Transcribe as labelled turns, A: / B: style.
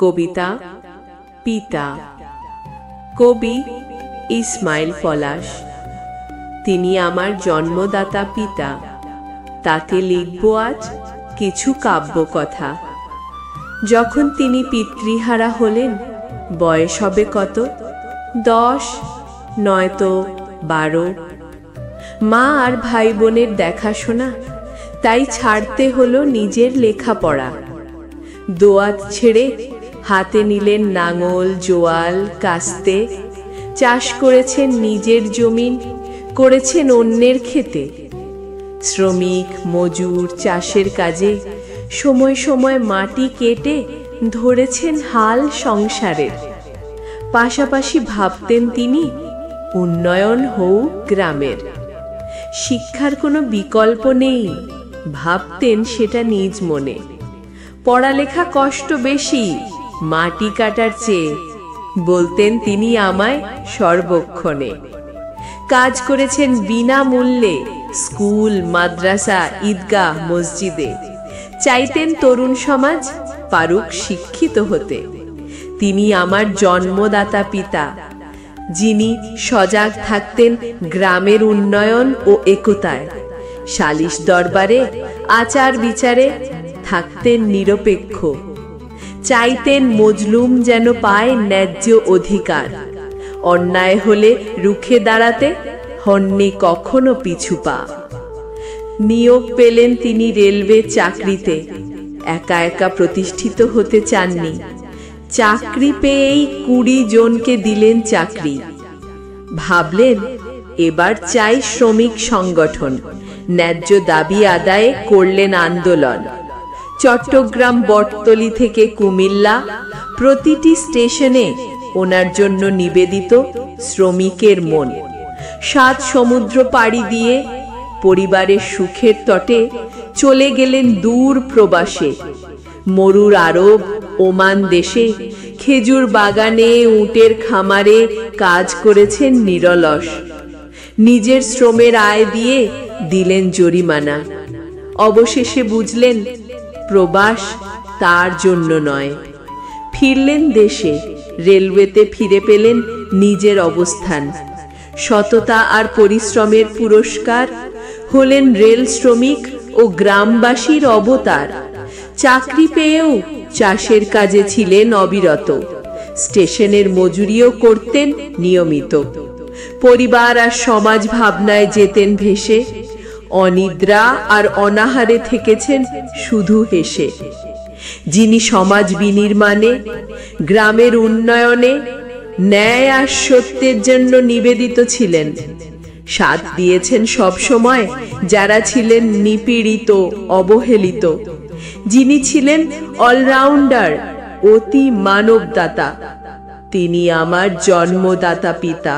A: কবিতা পিতা। কবি ইসমাইল পলাশ। তিনি আমার জন্মদাতা পিতা। তাতে লিখব আজ কিছু কাব্য কথা। যখন তিনি পিতৃহারা হলেন, বয়স হবে কত, 10 নয়তো 12। মা আর ভাই বোনের দেখাশোনা, তাই ছাড়তে হলো নিজের লেখাপড়া। দোয়াত ছেড়ে হাতে নিলেন নাঙল, জোয়াল, কাস্তে। চাষ করেছেন নিজের জমিন, করেছেন অন্যের খেতে। শ্রমিক মজুর চাষের কাজে সময় সময় মাটি কেটে ধরেছেন হাল সংসারের। পাশাপাশি ভাবতেন তিনি, উন্নয়ন হোক গ্রামের। শিক্ষার কোনো বিকল্প নেই, ভাবতেন সেটা নিজ মনে। পড়ালেখা কষ্ট বেশি মাটি কাটার চেয়ে, বলতেন তিনি আমায় সর্বক্ষণে। কাজ করেছেন বিনামূল্যে স্কুল, মাদ্রাসা, ঈদগাহ, মসজিদে। চাইতেন তরুণ সমাজ পারুক শিক্ষিত হতে। তিনি আমার জন্মদাতা পিতা, যিনি সজাগ থাকতেন গ্রামের উন্নয়ন ও একতায়। সালিশ দরবারে আচার বিচারে থাকতেন নিরপেক্ষ। চাইতেন মজলুম যেন পায় ন্যায্য অধিকার। অন্যায় হলে রুখে দাঁড়াতে হননি কখনো পিছু পা। নিয়োগ পেলেন তিনি রেলওয়ে চাকরিতে। একা একা প্রতিষ্ঠিত হতে চাননি। চাকরি পেয়েই 20 জনকে দিলেন চাকরি। ভাবলেন এবার চাই শ্রমিক সংগঠন। ন্যায্য দাবি আদায়ে করলেন আন্দোলন। চট্টগ্রাম বটতলী থেকে কুমিল্লা, প্রতিটি স্টেশনে ওনার জন্য নিবেদিত শ্রমিকের মন। 7 সমুদ্র পাড়ি দিয়ে পরিবারের সুখের তটে চলে গেলেন দূর প্রবাসে। মরুর আরব, ওমান দেশে খেজুর বাগানে, উটের খামারে কাজ করেছেন নিরলস। নিজের শ্রমের আয় দিয়ে দিলেন জরিমানা। অবশেষে বুঝলেন প্রবাস তার জন্য নয়। ফিরলেন দেশে। রেলওয়েতে ফিরে পেলেন নিজের অবস্থান। সততা আর পরিশ্রমের পুরস্কার হলেন রেল শ্রমিক ও গ্রামবাসীর অবতার। চাকরি পেয়েও চাষের কাজে ছিলেন অবিরত। স্টেশনের মজুরিও করতেন নিয়মিত। পরিবার আর সমাজ ভাবনায় যেতেন ভেসে। অনিদ্রা আর অনাহারে থেকেছেন শুধু হেসে। যিনি সমাজ বিনির্মাণে, গ্রামের উন্নয়নে, ন্যায় আর সত্যের জন্য নিবেদিত ছিলেন। সাথ দিয়েছেন সব সময় যারা ছিলেন নিপীড়িত, অবহেলিত। যিনি ছিলেন অলরাউন্ডার, অতি মানবদাতা। তিনি আমার জন্মদাতা পিতা।